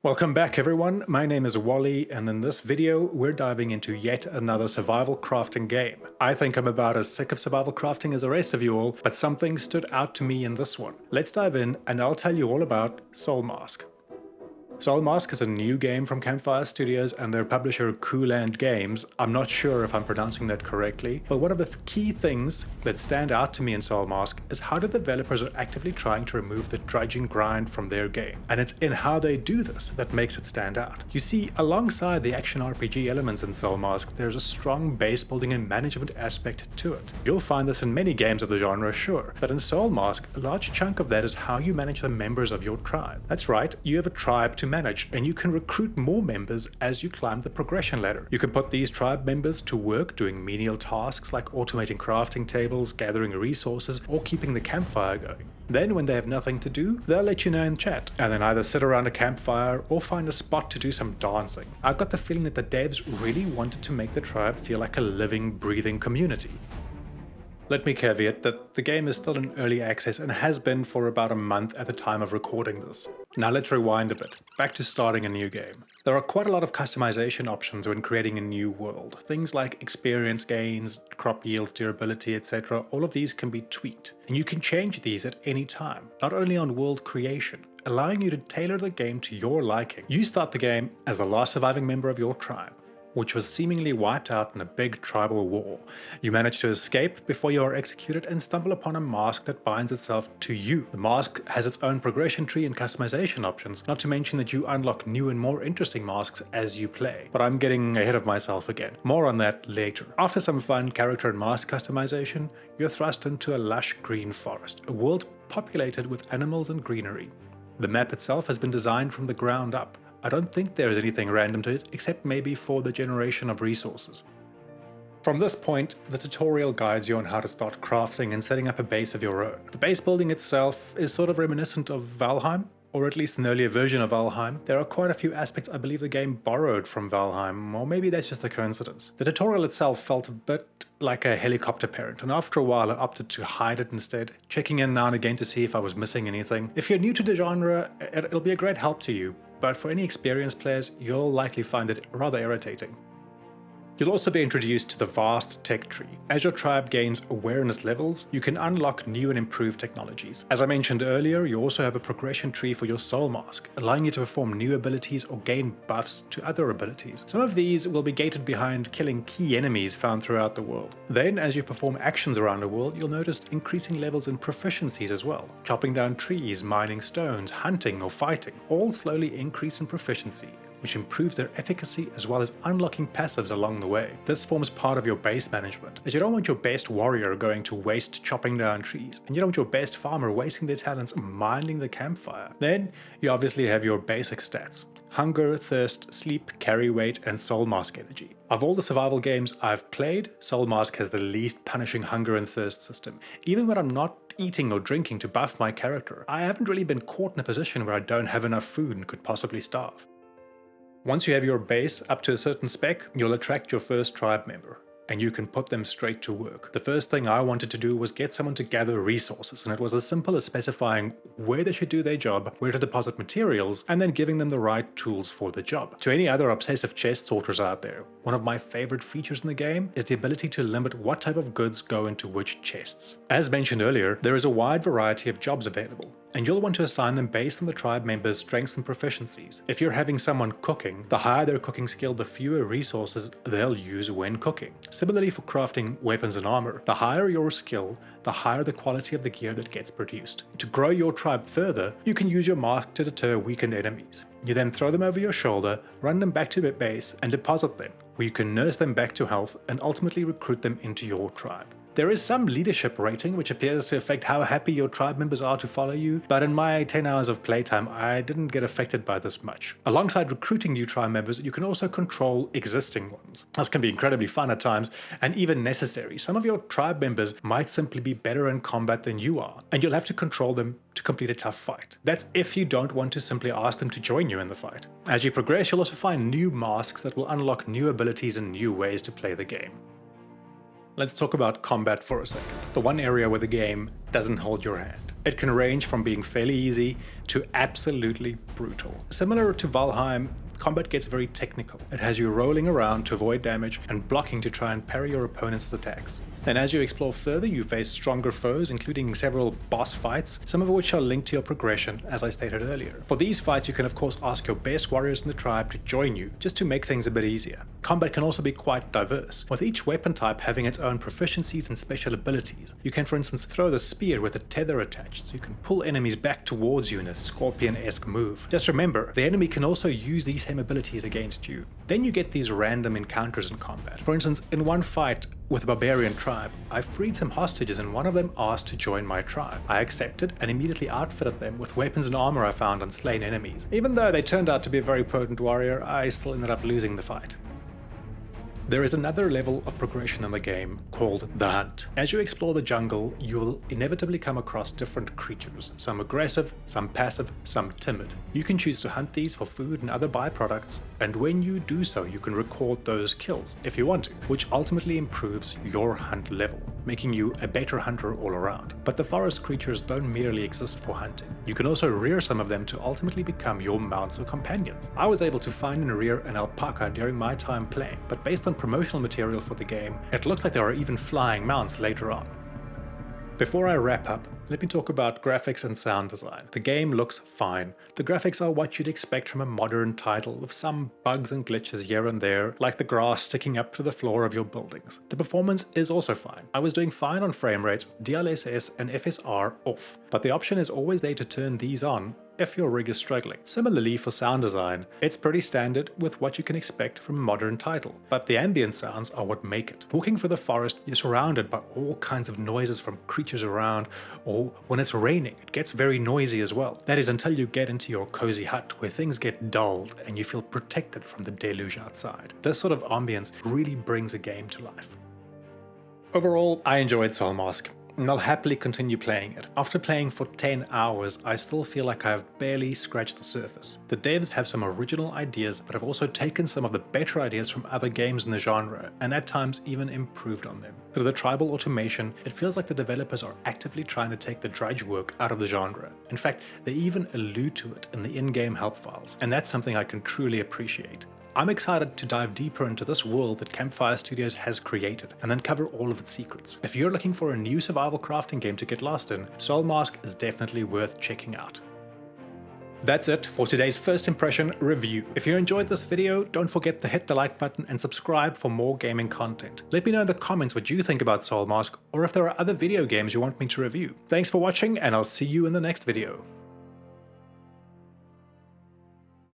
Welcome back everyone, my name is Wally and in this video we're diving into yet another survival crafting game. I think I'm about as sick of survival crafting as the rest of you all, but something stood out to me in this one. Let's dive in and I'll tell you all about Soulmask. Soulmask is a new game from Campfire Studios and their publisher Cooland Games. I'm not sure if I'm pronouncing that correctly, but one of the key things that stand out to me in Soulmask is how the developers are actively trying to remove the drudging grind from their game. And it's in how they do this that makes it stand out. You see, alongside the action RPG elements in Soulmask, there's a strong base building and management aspect to it. You'll find this in many games of the genre, sure, but in Soulmask, a large chunk of that is how you manage the members of your tribe. That's right, you have a tribe to manage, and you can recruit more members as you climb the progression ladder. You can put these tribe members to work doing menial tasks like automating crafting tables, gathering resources, or keeping the campfire going. Then when they have nothing to do, they'll let you know in chat, and then either sit around a campfire or find a spot to do some dancing. I've got the feeling that the devs really wanted to make the tribe feel like a living, breathing community. Let me caveat that the game is still in early access and has been for about a month at the time of recording this. Now let's rewind a bit, back to starting a new game. There are quite a lot of customization options when creating a new world. Things like experience gains, crop yields, durability, etc. All of these can be tweaked, and you can change these at any time, not only on world creation, allowing you to tailor the game to your liking. You start the game as the last surviving member of your tribe, which was seemingly wiped out in a big tribal war. You manage to escape before you are executed and stumble upon a mask that binds itself to you. The mask has its own progression tree and customization options, not to mention that you unlock new and more interesting masks as you play. But I'm getting ahead of myself again. More on that later. After some fun character and mask customization, you're thrust into a lush green forest, a world populated with animals and greenery. The map itself has been designed from the ground up. I don't think there is anything random to it, except maybe for the generation of resources. From this point, the tutorial guides you on how to start crafting and setting up a base of your own. The base building itself is sort of reminiscent of Valheim, or at least an earlier version of Valheim. There are quite a few aspects I believe the game borrowed from Valheim, or maybe that's just a coincidence. The tutorial itself felt a bit like a helicopter parent, and after a while I opted to hide it instead, checking in now and again to see if I was missing anything. If you're new to the genre, it'll be a great help to you, but for any experienced players, you'll likely find it rather irritating. You'll also be introduced to the vast tech tree. As your tribe gains awareness levels, you can unlock new and improved technologies. As I mentioned earlier, you also have a progression tree for your soul mask, allowing you to perform new abilities or gain buffs to other abilities. Some of these will be gated behind killing key enemies found throughout the world. Then, as you perform actions around the world, you'll notice increasing levels in proficiencies as well. Chopping down trees, mining stones, hunting or fighting, all slowly increase in proficiency, which improves their efficacy as well as unlocking passives along the way. This forms part of your base management, as you don't want your best warrior going to waste chopping down trees, and you don't want your best farmer wasting their talents mining the campfire. Then, you obviously have your basic stats: hunger, thirst, sleep, carry weight, and Soulmask energy. Of all the survival games I've played, Soulmask has the least punishing hunger and thirst system. Even when I'm not eating or drinking to buff my character, I haven't really been caught in a position where I don't have enough food and could possibly starve. Once you have your base up to a certain spec, you'll attract your first tribe member, and you can put them straight to work. The first thing I wanted to do was get someone to gather resources, and it was as simple as specifying where they should do their job, where to deposit materials, and then giving them the right tools for the job. To any other obsessive chest sorters out there, one of my favorite features in the game is the ability to limit what type of goods go into which chests. As mentioned earlier, there is a wide variety of jobs available, and you'll want to assign them based on the tribe members' strengths and proficiencies. If you're having someone cooking, the higher their cooking skill, the fewer resources they'll use when cooking. Similarly for crafting weapons and armor, the higher your skill, the higher the quality of the gear that gets produced. To grow your tribe further, you can use your mask to deter weakened enemies. You then throw them over your shoulder, run them back to their base, and deposit them, where you can nurse them back to health and ultimately recruit them into your tribe. There is some leadership rating which appears to affect how happy your tribe members are to follow you, but in my 10 hours of playtime I didn't get affected by this much. Alongside recruiting new tribe members, you can also control existing ones. This can be incredibly fun at times, and even necessary. Some of your tribe members might simply be better in combat than you are, and you'll have to control them to complete a tough fight. That's if you don't want to simply ask them to join you in the fight. As you progress, you'll also find new masks that will unlock new abilities and new ways to play the game. Let's talk about combat for a second, the one area where the game doesn't hold your hand. It can range from being fairly easy to absolutely brutal. Similar to Valheim, combat gets very technical. It has you rolling around to avoid damage and blocking to try and parry your opponent's attacks. Then as you explore further, you face stronger foes, including several boss fights, some of which are linked to your progression, as I stated earlier. For these fights, you can of course ask your best warriors in the tribe to join you, just to make things a bit easier. Combat can also be quite diverse, with each weapon type having its own proficiencies and special abilities. You can for instance throw the spear with a tether attached, so you can pull enemies back towards you in a scorpion-esque move. Just remember, the enemy can also use these same abilities against you. Then you get these random encounters in combat. For instance, in one fight with a barbarian tribe, I freed some hostages and one of them asked to join my tribe. I accepted and immediately outfitted them with weapons and armor I found on slain enemies. Even though they turned out to be a very potent warrior, I still ended up losing the fight. There is another level of progression in the game called the hunt. As you explore the jungle, you will inevitably come across different creatures, some aggressive, some passive, some timid. You can choose to hunt these for food and other byproducts, and when you do so, you can record those kills if you want to, which ultimately improves your hunt level, making you a better hunter all around. But the forest creatures don't merely exist for hunting. You can also rear some of them to ultimately become your mounts or companions. I was able to find and rear an alpaca during my time playing, but based on promotional material for the game, it looks like there are even flying mounts later on. Before I wrap up, let me talk about graphics and sound design. The game looks fine. The graphics are what you'd expect from a modern title, with some bugs and glitches here and there, like the grass sticking up to the floor of your buildings. The performance is also fine. I was doing fine on frame rates with DLSS and FSR off, but the option is always there to turn these on if your rig is struggling. Similarly for sound design, it's pretty standard with what you can expect from a modern title, but the ambient sounds are what make it. Walking through the forest, you're surrounded by all kinds of noises from creatures around, or when it's raining, it gets very noisy as well. That is until you get into your cozy hut where things get dulled and you feel protected from the deluge outside. This sort of ambience really brings a game to life. Overall, I enjoyed Soulmask, and I'll happily continue playing it. After playing for 10 hours, I still feel like I have barely scratched the surface. The devs have some original ideas, but have also taken some of the better ideas from other games in the genre, and at times even improved on them. Through the tribal automation, it feels like the developers are actively trying to take the drudge work out of the genre. In fact, they even allude to it in the in-game help files, and that's something I can truly appreciate. I'm excited to dive deeper into this world that Campfire Studios has created and then cover all of its secrets. If you're looking for a new survival crafting game to get lost in, Soulmask is definitely worth checking out. That's it for today's first impression review. If you enjoyed this video, don't forget to hit the like button and subscribe for more gaming content. Let me know in the comments what you think about Soulmask, or if there are other video games you want me to review. Thanks for watching, and I'll see you in the next video.